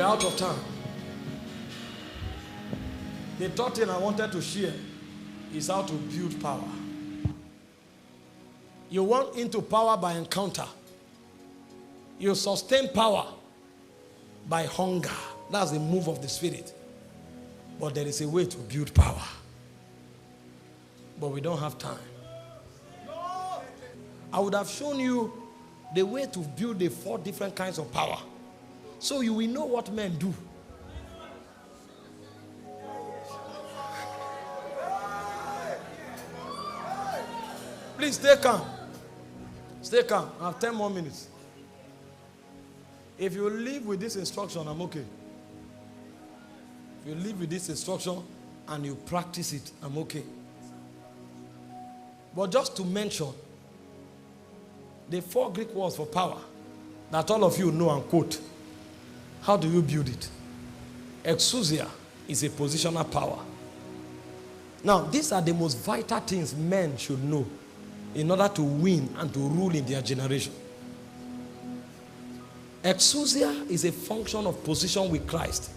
out of time. The third thing I wanted to share is how to build power. You want into power by encounter. You sustain power by hunger. That's the move of the Spirit. But there is a way to build power. But we don't have time. I would have shown you the way to build the 4 different kinds of power, so you will know what men do. Please stay calm. Stay calm. I have 10 more minutes. If you live with this instruction, I'm okay. If you live with this instruction and you practice it, I'm okay. But just to mention the 4 Greek words for power that all of you know and quote. How do you build it? Exousia is a positional power. Now, these are the most vital things men should know in order to win and to rule in their generation. Exousia is a function of position with Christ,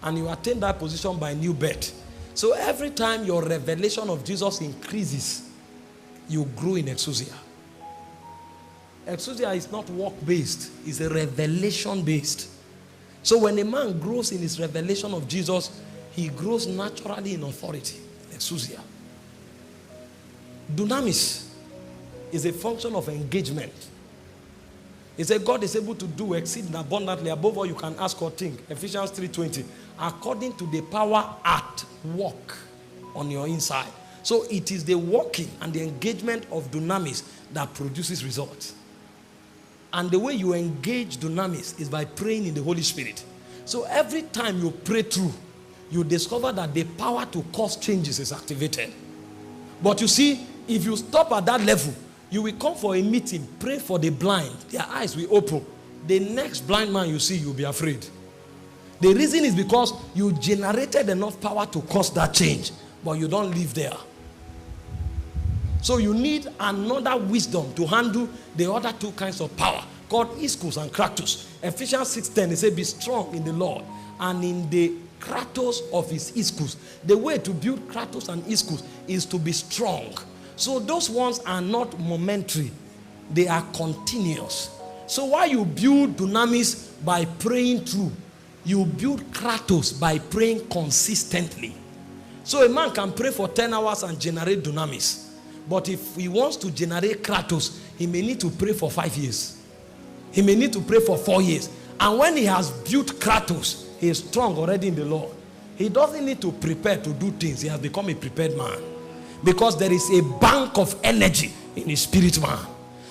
and you attain that position by new birth. So every time your revelation of Jesus increases, you grow in exousia. Exousia is not work-based, it's a revelation-based. So when a man grows in his revelation of Jesus, he grows naturally in authority. Exousia. Dunamis is a function of engagement. He said God is able to do exceeding abundantly above all you can ask or think. Ephesians 3:20. According to the power at work on your inside. So it is the working and the engagement of dunamis that produces results. And the way you engage dunamis is by praying in the Holy Spirit. So every time you pray through, you discover that the power to cause changes is activated. But you see, if you stop at that level, you will come for a meeting, pray for the blind, their eyes will open. The next blind man you see, you'll be afraid. The reason is because you generated enough power to cause that change, but you don't live there. So you need another wisdom to handle the other 2 kinds of power, called ischus and kratos. Ephesians 6:10, they say, be strong in the Lord and in the kratos of his ischus. The way to build kratos and ischus is to be strong. So those ones are not momentary, they are continuous. So while you build dunamis by praying through, you build kratos by praying consistently. So a man can pray for 10 hours and generate dunamis. But if he wants to generate kratos, he may need to pray for 5 years. He may need to pray for 4 years. And when he has built kratos, he is strong already in the Lord. He doesn't need to prepare to do things. He has become a prepared man. Because there is a bank of energy in his spirit man.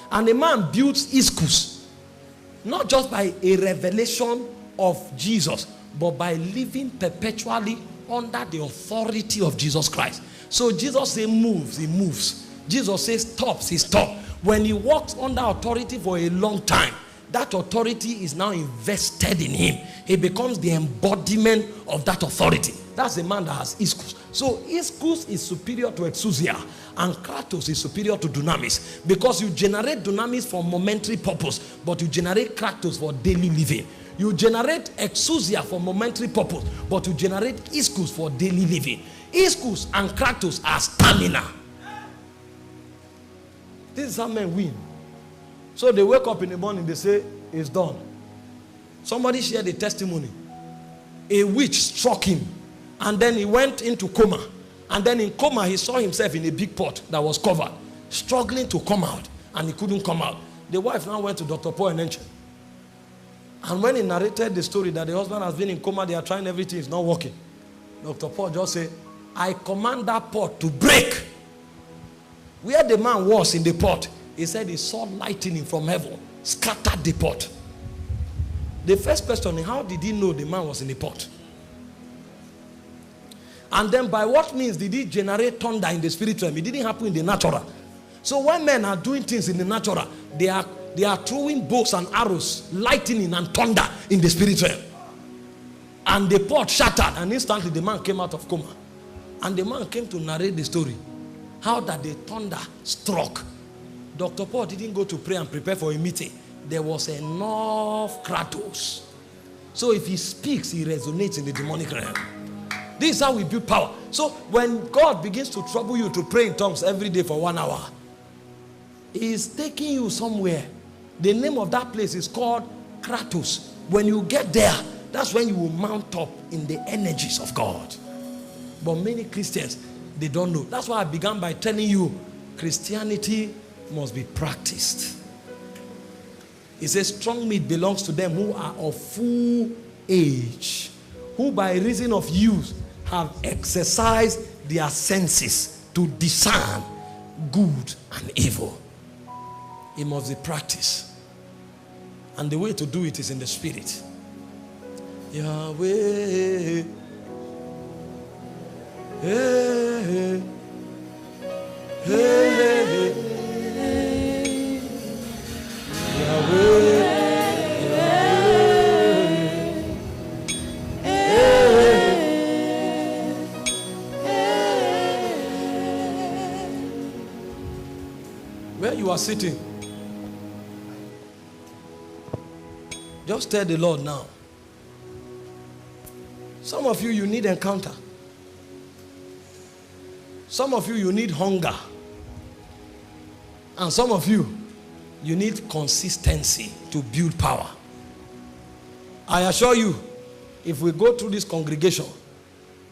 And a man builds ischus, not just by a revelation of Jesus, but by living perpetually under the authority of Jesus Christ. So Jesus says moves, he moves. Jesus says stops, he stops. When he walks under authority for a long time, that authority is now invested in him. He becomes the embodiment of that authority. That's the man that has ischus. So ischus is superior to exousia, and kratos is superior to dunamis, because you generate dunamis for momentary purpose, but you generate kratos for daily living. You generate exousia for momentary purpose, but you generate ischus for daily living. Ischus and kratos are stamina. This is how men win. So they wake up in the morning, they say, it's done. Somebody shared a testimony. A witch struck him, and then he went into coma. And then in coma, he saw himself in a big pot that was covered, struggling to come out, and he couldn't come out. The wife now went to Dr. Paul and Enche. And when he narrated the story that the husband has been in coma, they are trying everything, it's not working. Dr. Paul just said, I command that pot to break. Where the man was in the pot, he said he saw lightning from heaven, scattered the pot. The first question is, how did he know the man was in the pot? And then by what means did he generate thunder in the spirit realm? It didn't happen in the natural. So when men are doing things in the natural, they are throwing bows and arrows, lightning and thunder in the spirit realm. And the pot shattered, and instantly the man came out of coma. And the man came to narrate the story. How that the thunder struck. Dr. Paul didn't go to pray and prepare for a meeting. There was enough kratos. So if he speaks, he resonates in the demonic realm. This is how we build power. So when God begins to trouble you to pray in tongues every day for 1 hour, he is taking you somewhere. The name of that place is called Kratos. When you get there, that's when you will mount up in the energies of God. But many Christians, they don't know. That's why I began by telling you, Christianity must be practiced. It says strong meat belongs to them who are of full age, who by reason of use have exercised their senses to discern good and evil. It must be practiced. And the way to do it is in the spirit. Yahweh. Hey, hey, hey, Yahweh. Where you are sitting, just tell the Lord now. Some of you, you need encounter. Some of you, you need hunger. And some of you, you need consistency to build power. I assure you, if we go through this congregation,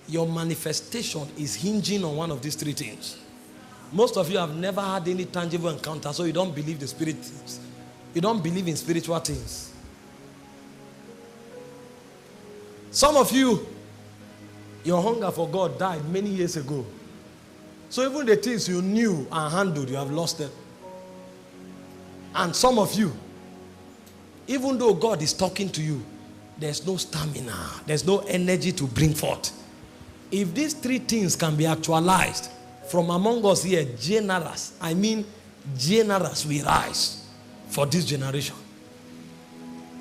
your manifestation is hinging on one of these three things. Most of you have never had any tangible encounter, so you don't believe the spirit things. You don't believe in spiritual things. Some of you, your hunger for God died many years ago. So even the things you knew and handled, you have lost them. And some of you, even though God is talking to you, there's no stamina, there's no energy to bring forth. If these three things can be actualized, from among us here, generous, I mean generous, we rise for this generation.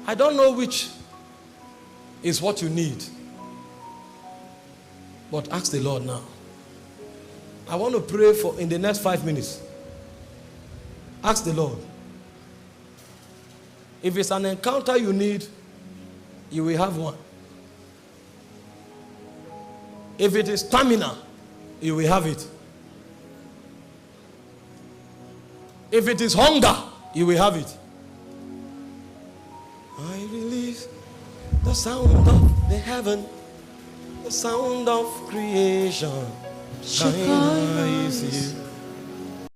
I don't know which is what you need, but ask the Lord now. I want to pray for in the next 5 minutes. Ask the Lord. If it's an encounter you need, you will have one. If it is stamina, you will have it. If it is hunger, you will have it. I release the sound of the heaven, the sound of creation. Shine,